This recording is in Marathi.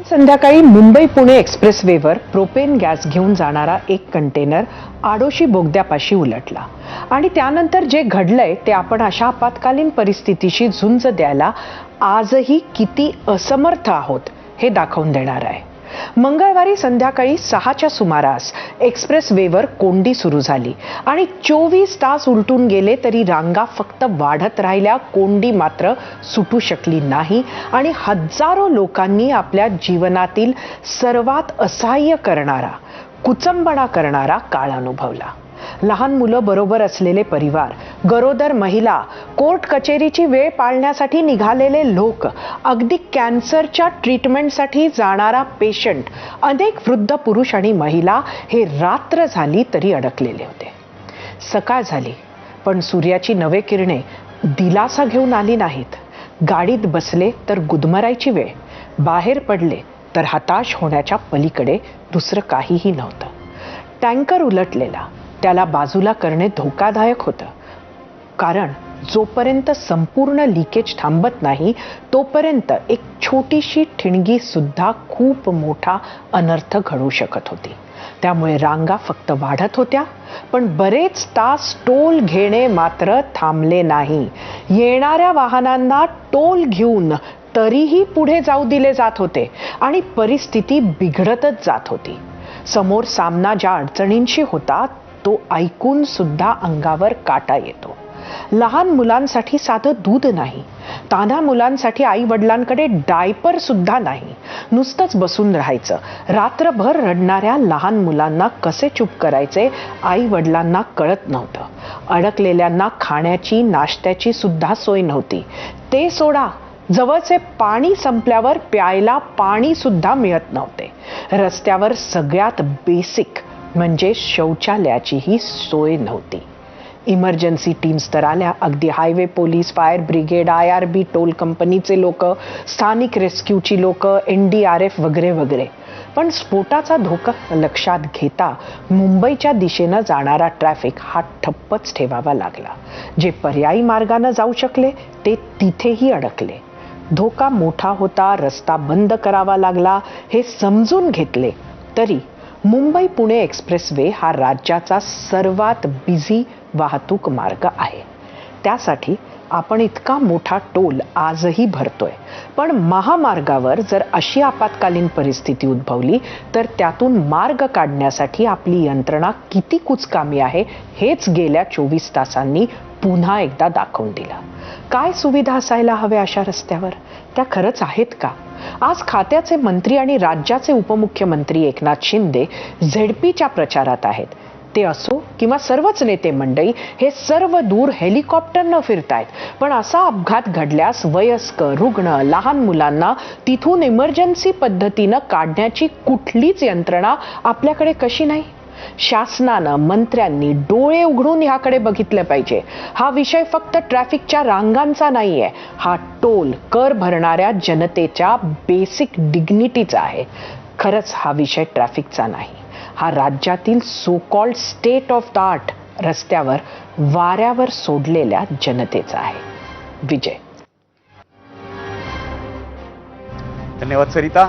संध्याकाळी मुंबई पुणे एक्सप्रेसवेवर प्रोपेन गॅस घेऊन जाणारा एक कंटेनर आडोशी बोगद्यापाशी उलटला आणि त्यानंतर जे घडलंय ते आपण अशा आपत्कालीन परिस्थितीशी झुंज द्यायला आजही किती असमर्थ आहोत हे दाखवून देणार आहे. मंगळवारी संध्याकाळी 6च्या सुमारास एक्सप्रेसवेवर कोंडी सुरू झाली आणि 24 तास उलटून गेले तरी रांगा फक्त वाढत राहिल्या. कोंडी मात्र सुटू शकली नाही आणि हजारो लोकांनी आपल्या जीवनातील सर्वात असहाय्य करणारा, कुचंबणा करणारा काळ अनुभवला. लहान मुलं बरोबर असलेले परिवार, गरोदर महिला, कोर्ट कचेरीची वेळ पाळण्यासाठी निघालेले लोक, अगदी कॅन्सरच्या ट्रीटमेंटसाठी जाणारा पेशंट, अनेक वृद्ध पुरुष आणि महिला हे रात्र झाली तरी अडकलेले होते. सकाळ झाली पण सूर्याची नवे किरणे दिलासा घेऊन आली नाहीत. गाडीत बसले तर गुदमरायची वेळ, बाहेर पडले तर हताश होण्याच्या पलीकडे दुसरं काहीही नव्हतं. टँकर उलटलेला, त्याला बाजूला करणे धोकादायक होतं, कारण जोपर्यंत संपूर्ण लिकेज थांबत नाही तोपर्यंत एक छोटीशी ठिणगी सुद्धा खूप मोठा अनर्थ घडू शकत होती. त्यामुळे रांगा फक्त वाढत होत्या, पण बरेच तास टोल घेणे मात्र थांबले नाही. येणाऱ्या वाहनांना टोल घेऊन तरीही पुढे जाऊ दिले जात होते आणि परिस्थिती बिघडतच जात होती. समोर सामना ज्या अडचणींशी होता तो ऐकून सुद्धा अंगावर काटा येतो. लहान मुलांसाठी साधं दूध नाही, तान्ह्या मुलांसाठी आई वडिलांकडे डायपर सुद्धा नाही, नुसतंच बसून राहायचं. रात्रभर रडणाऱ्या लहान मुलांना कसे चूप करायचे आई वडिलांना कळत नव्हतं. अडकलेल्यांना खाण्याची, नाश्त्याची सुद्धा सोय नव्हती. ते सोडा, जवळचे पाणी संपल्यावर प्यायला पाणी सुद्धा मिळत नव्हते. रस्त्यावर सगळ्यात बेसिक म्हणजे शौचालयाचीही सोय नव्हती. इमर्जन्सी टीम्स तर आल्या, अगदी highway police, fire brigade, IRB, toll कंपनीचे लोक, स्थानिक रेस्क्यूची लोक, NDRF वगैरे वगैरे. पण स्फोटाचा धोका लक्षात घेता मुंबईच्या दिशेनं जाणारा ट्रॅफिक हा ठप्पच ठेवावा लागला. जे पर्यायी मार्गानं जाऊ शकले ते तिथेही अडकले. धोका मोठा होता, रस्ता बंद करावा लागला हे समजून घेतले तरी मुंबई पुणे एक्सप्रेसवे हा राज्याचा सर्वात बिझी वाहतूक मार्ग आहे. त्यासाठी आपण इतका मोठा टोल आजही भरतोय. पण महामार्गावर जर अशी आपत्कालीन परिस्थिती उद्भवली तर त्यातून मार्ग काढण्यासाठी आपली यंत्रणा किती कुचकामी आहे हेच गेल्या 24 तासांनी पुन्हा एकदा दाखवून दिलं. काय सुविधा असायला हव्या अशा रस्त्यावर? त्या खरंच आहेत का? आज खात्याचे मंत्री आणि राज्याचे उपमुख्यमंत्री एकनाथ शिंदे ZPच्या प्रचारात आहेत. ते असो किंवा सर्वच नेते मंडळी हे सर्व दूर हेलिकॉप्टरनं फिरतायत. पण असा अपघात घडल्यास वयस्कर, रुग्ण, लहान मुलांना तिथून इमर्जन्सी पद्धतीनं काढण्याची कुठलीच यंत्रणा आपल्याकडे कशी नाही? शासनानं, मंत्र्यांनी डोळे उघडून ह्याकडे बघितलं पाहिजे. हा विषय फक्त ट्रॅफिकच्या रांगांचा नाहीये, हा टोल, कर भरणाऱ्या जनतेच्या बेसिक डिग्निटीचा आहे. खरंच हा विषय ट्रॅफिकचा नाही, हा राज्यातील so called state of the art रस्त्यावर वाऱ्यावर सोडलेल्या जनतेचा आहे. विजय. धन्यवाद सरिता.